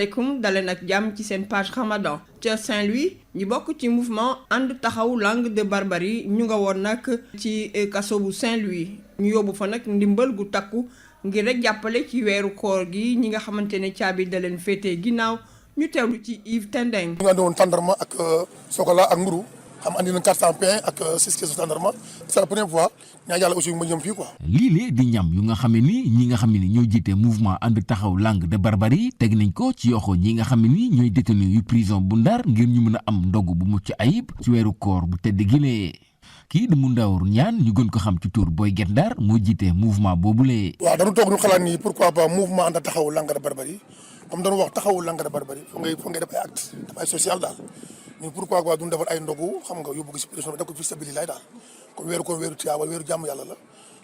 aleykum daleen ak jàmm ci seen page Ramadan ca Saint-Louis ñi bokk ci mouvement ànd taxaw langue de barbarie ñu nga woon nag ci kaso bu Saint-Louis ñu yóbbu fa nag ndimbal gu takku ngir rek jàppale ci weeru koor gi ñi nga xamante ne caabi da leen féetee ginnaaw ñu teewlu ci Yves Tendeng. ñu andi woon tàndarma ak chocolat ak mburu xam andi na 400 pain ak 6 kilos tàndarma c'est la première fois ñaa yàlla aussi ma ñëm fii quoi. lii di ñam yu nga xam ne ni ñi nga xam ne ni ñoo jiite mouvement ànd taxaw langue de barbarie teg nañ ko ci yoxo ñi nga xam ne ni ñooy détenu yu prison bu Ndar ngir ñu mën a am ndogu bu mucc ayib ci weeru koor bu tedd gilee kii di Moundawar Ñaan ñu gën ko xam ci tur Boy Guet Ndar moo jiite mouvement boobule. waaw dañu toog ñu xalaat ni pourquoi pas mouvement ànd taxaw langue de barbarie comme dañu wax taxawu langue de barbarie foo ngay def ay acte def ay social daal ñun pourquoi pas duñu defal ay ndogu xam nga yóbbu ko si prison bi def ko fi stabilité daal comme weeru ko weeru tiyaa wala weeru jàmm yàlla la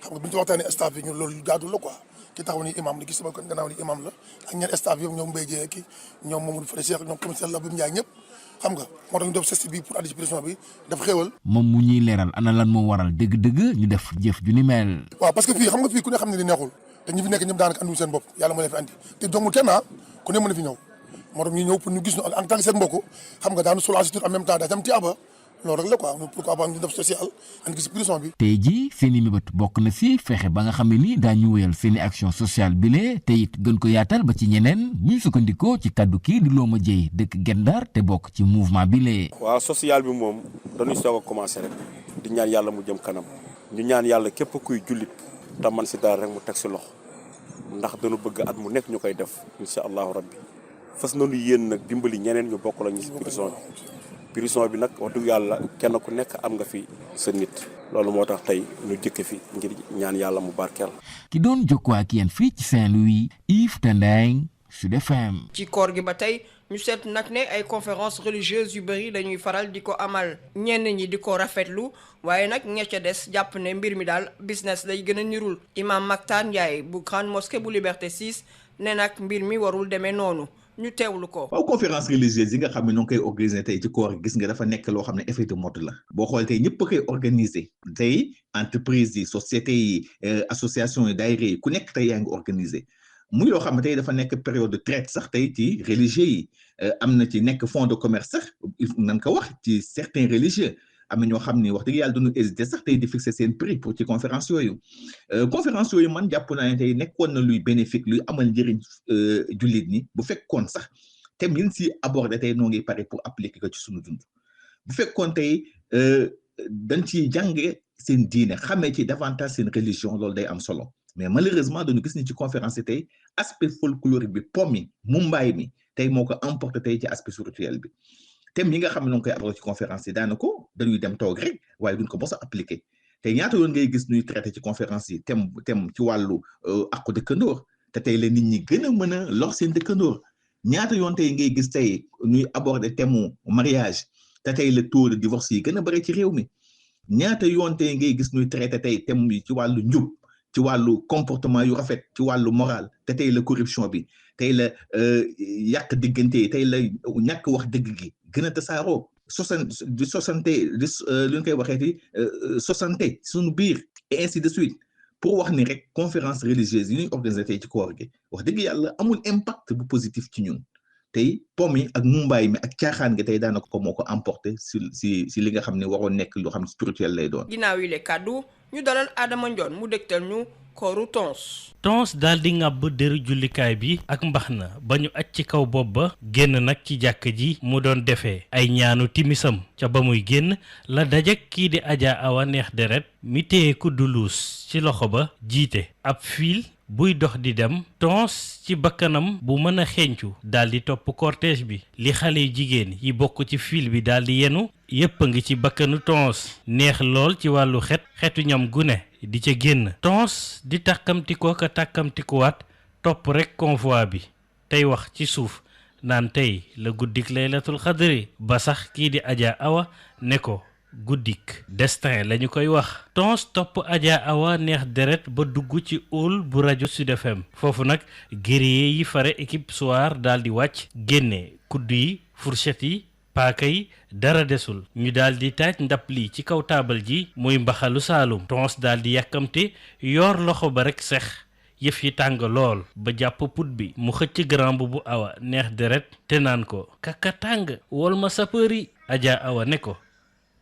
xam nga bu ñu ci waxtaanee staff bi ñun loolu yu jaadu la quoi ki taxaw ni imam ni gis sama kon gannaaw ni imam la ak ñenn staff yëpp ñoom Mbaye Dieye ki ñoom Mamadou Fadé Cheikh ñoom commissaire la bu Ndiaye ñëpp xam nga moo tax ñu def sesti bi pour addi ci prison bi def xéewal moom mu ñuy leeral ana lan moo waral dëgg-dëgg ñu def jëf ju ni mel. waaw parce que fii xam nga fii ku ne xam ne di neexul te ñi fi nekk ñëpp daanaka andiwul seen bopp yàlla moo leen fi andi te jongul kenn ku ne mën na fi ñëw moo tax ñu ñëw pour ñu gis ñu en tant que seen mbokk xam nga daanu soulager en même temps daa am tiyaaba loolu rek la quoi pourquoi pas ñu def social andi gis prison bi. tey jii seeni mébét bokk na si fexe ba nga xam ne ni daañu wéyal seeni action sociale bile te it gën ko yaatal ba ci ñeneen bu ñu sukkandikoo ci kaddu kii di Loma Dieye dëkk Guet Ndar te bokk ci mouvement bile. waaw social bi moom dañuy soog a commencé rek di ñaan yàlla mu jëm kanam ñu ñaan yàlla képp kuy jullit te man si dara rek mu teg si loxo ndax dañu bëgg at mu nekk ñu koy def incha allahu rabbi fas nañu yéen nag dimbali ñeneen ñu bokk la ñu si prison bi nag wax dëgg yàlla kenn ku nekk am nga fi sa nit loolu moo tax tey ñu jëkk fi ngir ñaan yàlla mu barkeel. ki doon jokkoo ak yéen fii ci Saint-Louis Yves Tendeng Sud FM. ci koor gi ba tey ñu seet nag ne ay conférences religieuses yu bëri dañuy faral di ko amal ñenn ñi di ko rafetlu waaye nag ña ca des jàpp ne mbir mi daal business lay gën a nirul Imam Mactar Ndiaye bu grande mosquée bu Liberté 6 ne nag mbir mi warul demee noonu. ñu teewlu ko. waaw conférence religieuse yi nga xam ne ñoo ngi koy organiser tey ci koor gis nga dafa nekk loo xam ne effet de mode la boo xool tey ñëpp koy organiser tey entreprise yi société yi association yi daayira yi ku nekk tey yaa ngi organiser muy loo xam ne tey dafa nekk période de traite sax tey ci religieux yi am na ci nekk fonds de commerce sax nan ko wax ci certains religieux am na ñoo xam ne wax dëgg yàlla duñu hésiter sax tey di fixer seen prix pour ci conférence yooyu man jàpp naa ne tey nekkoon na luy bénéfique luy amal njëriñ jullit ñi bu fekkoon sax thème yi si aborder tey noo ngi pare pour appliquer ko ci sunu dund bu fekkoon tey dañ ciy jànge seen diine xamee ci davantage seen religion loolu day am solo mais malheureusement dañu gis ni ci conférence yi tey aspect folklorique bi pom mi mumbaay mi tey moo ko emporté tey ci aspect spirituel bi thème yi nga xam ne noo ngi koy aborder ci conférence yi daanaka dañuy dem toog rek waaye duñ ko mos a appliquer tey ñaata yoon ngay gis ñuy traité ci conférence yi thème ci wàllu àqu dëkkandoor te tey la nit ñi gën a mën a lor seen dëkkandoor ñaata yoon tey ngay gis tey ñuy aborder thème mariage te tey le taux de divorce yi gën a bëri ci réew mi ñaata yoon tey ngay gis ñuy traité tey thème yi ci wàllu njub ci wàllu comportement yu rafet ci wàllu moral te tey la corruption bi tey la yàq diggante yi tey la ñàkk wax dëgg gi gën a tasaaroo lu ñu koy waxee ci soixante suñu biir et ainsi de suite pour wax ni rek conférence religieuse yi ñuy organiser tey ci koor gi wax dëgg yàlla amul impact bu positif ci ñun tey pom yi ak mumbaay mi ak caaxaan nga tey daanaka ko moo ko emporté si li nga xam ne waroon nekk loo xam ne spirituel lay doon. ginnaaw yi le kàddu ñu dalal Adama Ndione mu dégtal ñu kooru tons daal di ŋàbb dëru jullikaay bi ak mbaxna ba ñu aj ci kaw bopp ba génn nag ci jàkk ji mu doon defee ay ñaanu timisam ca ba muy génn la dajek kii di Adja Awa Neex Deret mi téye kuddu luus ci loxo ba jiite ab fiil buy dox di dem tons ci bakkanam bu mën a xeeñcu daal di topp cortège bi li xale yu jigéen yi bokk ci fil bi daal di yenu yépp a ngi ci bakkanu tons neex lool ci wàllu xetu ñam gu ne di ca génn tons di tàkkamtikoo ka tàkkamtikuwaat topp rekk convoi bi tey wax ci suuf naan tey la guddik laylatul xadri ba sax kii di Adja Awa ne ko guddik destin lañu koy wax tons topp Adja Awa Neex Deret ba dugg ci hall bu rajo Sud FM foofu nag guerrier yi fare équipe soir daal di wàcc génne kuddu yi fourchette yi paaka yi dara desul ñu daal di taaj ndab li ci kaw taabal ji muy mbaxalu saalum tons daal di yàkkamte yor loxo ba rekk sex yëf yi tàng lool ba jàpp put bi mu xëcc grand bu Awa neex deret te naan ko kaka tàng wol ma sapeur yi. Adja Awa ne ko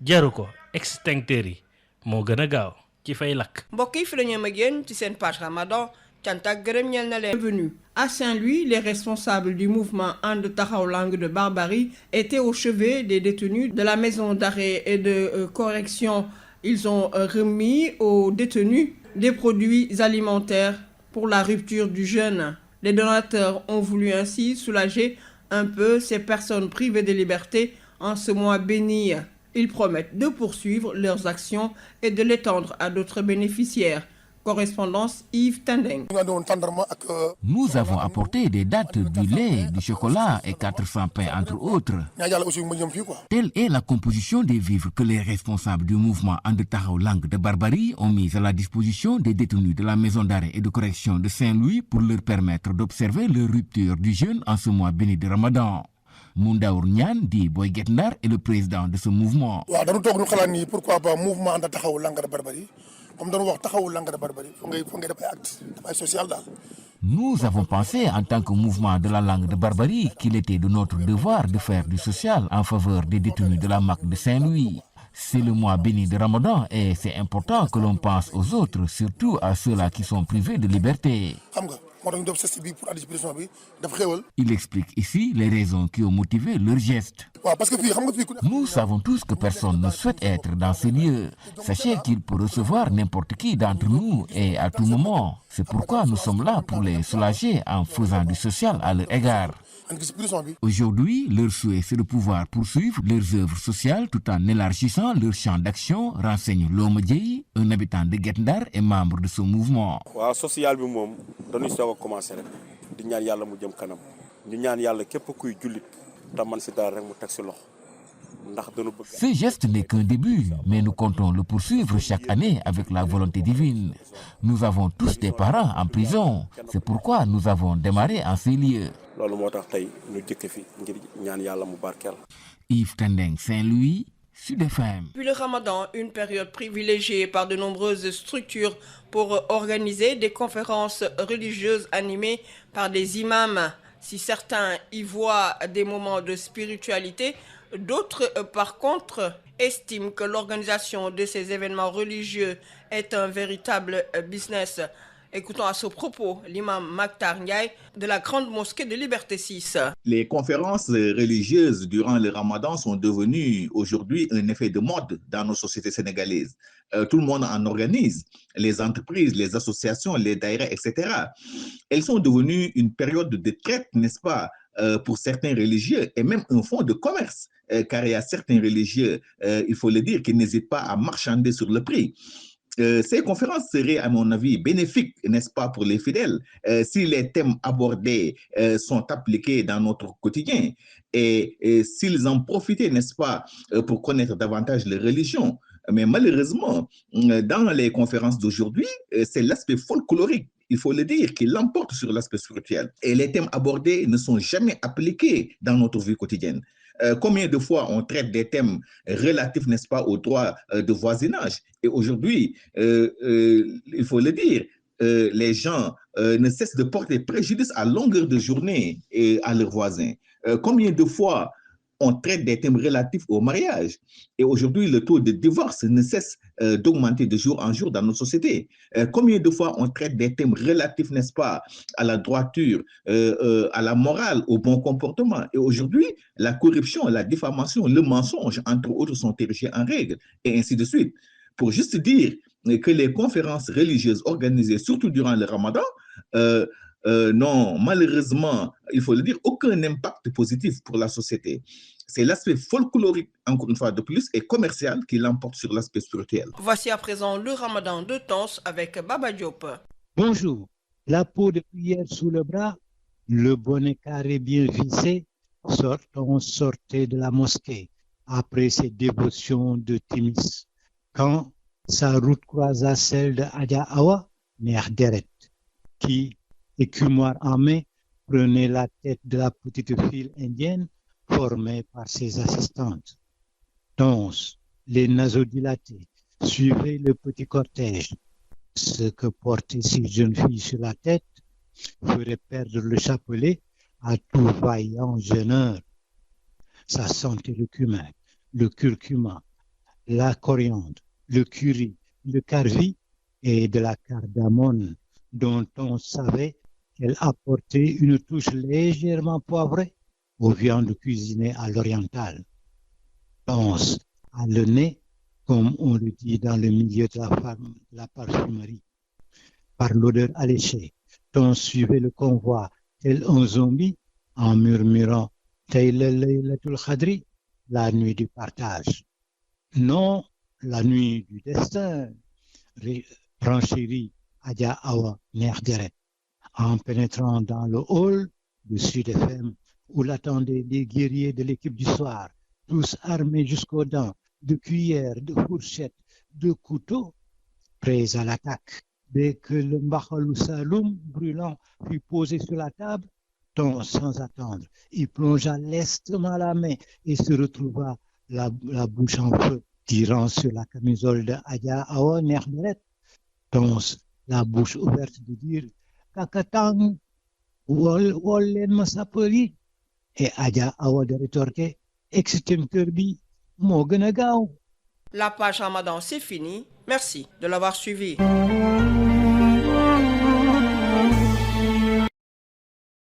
jaru ko extincteur yi moo gën a gaaw ci fay lakk. mbokk yi fi la ñu am ak yéen ci seen page Ramadan cant ak gërëm ñeel na leen. Venu à Saint-Louis, les responsables du mouvement And Taxawu Langue de Barbarie étaient au chevet des détenus de la maison d'arrêt et de correction. Ils ont remis aux détenus des produits alimentaires pour la rupture du jeûne. Les donateurs ont voulu ainsi soulager un peu ces personnes privées de liberté en ce mois béni. Ils promettent de poursuivre leurs actions et de l'étendre à d'autres bénéficiaires. Correspondance Yves Tendeng. Nous avons apporté des dattes, du lait, du chocolat et 400 pains, entre autres. Telle est la composition des vivres que les responsables du mouvement And Taxawu Langue de Barbarie ont mis à la disposition des détenus de la maison d'arrêt et de correction de Saint-Louis pour leur permettre d'observer leur rupture du jeûne en ce mois béni de Ramadan. Moundaour Niane dit Boy Guet Ndar est le président de ce mouvement. Pourquoi pas mouvement And Taxawu Langue de Barbarie comme dañu wax taxawu langue de barbarie fo ngay def ay acte def ay social daal. Nous avons pensé en tant que mouvement de la langue de Barbarie qu'il était de notre devoir de faire du social en faveur des détenus de la MAC de Saint-Louis. C'est le mois béni de Ramadan et c'est important que l'on pense aux autres, surtout à ceux-là qui sont privés de liberté. Il explique ici les raisons qui ont motivé leur geste. Nous savons tous que personne ne souhaite être dans ces lieux. Sachez qu'il peut recevoir n'importe qui d'entre nous et à tout moment. C'est pourquoi nous sommes là pour les soulager en faisant du social à leur égard. Aujourd'hui, leur souhait, c'est de pouvoir poursuivre leurs œuvres sociales tout en élargissant leur champ d'action, renseigne Loma Dieye, un habitant de Guet Ndar et membre de ce mouvement. Waaw social bi moom dañuy soog a commencé rek di ñaan yàlla mu jëm kanam ñu ñaan yàlla képp kuy jullit te man si dara rek mu teg si loxo. Ce geste n'est qu'un début, mais nous comptons le poursuivre chaque année avec la volonté divine. Nous avons tous des parents en prison. C'est pourquoi nous avons démarré en ces lieux. Yves Tendeng, Saint-Louis, Sud FM. Puis le Ramadan, une période privilégiée par de nombreuses structures pour organiser des conférences religieuses animées par des imams. Si certains y voient des moments de spiritualité, d'autres, par contre, estiment que l'organisation de ces événements religieux est un véritable business. Écoutons à ce propos l'imam Maktar Ndiaye de la Grande Mosquée de Liberté 6. Les conférences religieuses durant le Ramadan sont devenues aujourd'hui un effet de mode dans nos sociétés sénégalaises. Tout le monde en organise, les entreprises, les associations, les daïras, etc. Elles sont devenues une période de traite, n'est-ce pas, pour certains religieux et même un fonds de commerce, car il y a certains religieux, il faut le dire, qui n'hésitent pas à marchander sur le prix. Ces conférences seraient, à mon avis, bénéfiques, n'est-ce pas, pour les fidèles, si les thèmes abordés sont appliqués dans notre quotidien et s'ils en profitaient, n'est-ce pas, pour connaître davantage les religions. Mais malheureusement, dans les conférences d'aujourd'hui, c'est l'aspect folklorique, il faut le dire, qui l'emporte sur l'aspect spirituel. Et les thèmes abordés ne sont jamais appliqués dans notre vie quotidienne. Combien de fois on traite des thèmes relatifs, n'est-ce pas, aux droits de voisinage? Et aujourd'hui, il faut le dire, les gens ne cessent de porter préjudice à longueur de journée et à leurs voisins. Combien de fois on traite des thèmes relatifs au mariage? Et aujourd'hui, le taux de divorce ne cesse d'augmenter de jour en jour dans notre société. Combien de fois on traite des thèmes relatifs, n'est-ce pas, à la droiture, à la morale, au bon comportement? Et aujourd'hui, la corruption, la diffamation, le mensonge, entre autres, sont érigés en règle, et ainsi de suite. Pour juste dire que les conférences religieuses organisées, surtout durant le Ramadan, n'ont malheureusement, il faut le dire, aucun impact positif pour la société. C'est l'aspect folklorique, encore une fois de plus, et commercial qui l'emporte sur l'aspect spirituel. Voici à présent le Ramadan de Tons avec Baba Diop. Bonjour. La peau de prière sous le bras, le bonnet carré bien vissé, sortait de la mosquée après ses dévotions de Timis. Quand sa route croisa celle de Adja Awa, mère Deret, qui, écumoire en main, prenait la tête de la petite file indienne formée par ses assistantes. Tons, les naseaux dilatés, suivaient le petit cortège. Ce que portait ces jeunes filles sur la tête ferait perdre le chapelet à tout vaillant jeuneur. Ça sentait le cumin, le curcuma, la coriandre, le curry, le carvi et de la cardamone dont on savait qu'elle apportait une touche légèrement poivrée aux viandes cuisinées à l'oriental. Pense à le nez, comme on le dit dans le milieu de la parfumerie. Par l'odeur alléchée, on suivait le convoi tel un zombie en murmurant « Tayla Laylatul Khadri », la nuit du partage. Non, la nuit du destin, renchérit Adja Awa Neerderet, en pénétrant dans le hall de Sud FM où l'attendaient les guerriers de l'équipe du soir, tous armés jusqu'aux dents, de cuillères, de fourchettes, de couteaux, prêts à l'attaque. Dès que le mbakhalou saloum brûlant fut posé sur la table, sans attendre, il plongea lestement la main et se retrouva la bouche en feu, tirant sur la camisole de Adja Awa Neerderet, la bouche ouverte de dire « Kakatang, wol len ma saperi » et Adja Awa de rétorquer « Extem Kirby, mo gën a gaaw ». La page Ramadan, c'est fini. Merci de l'avoir suivi.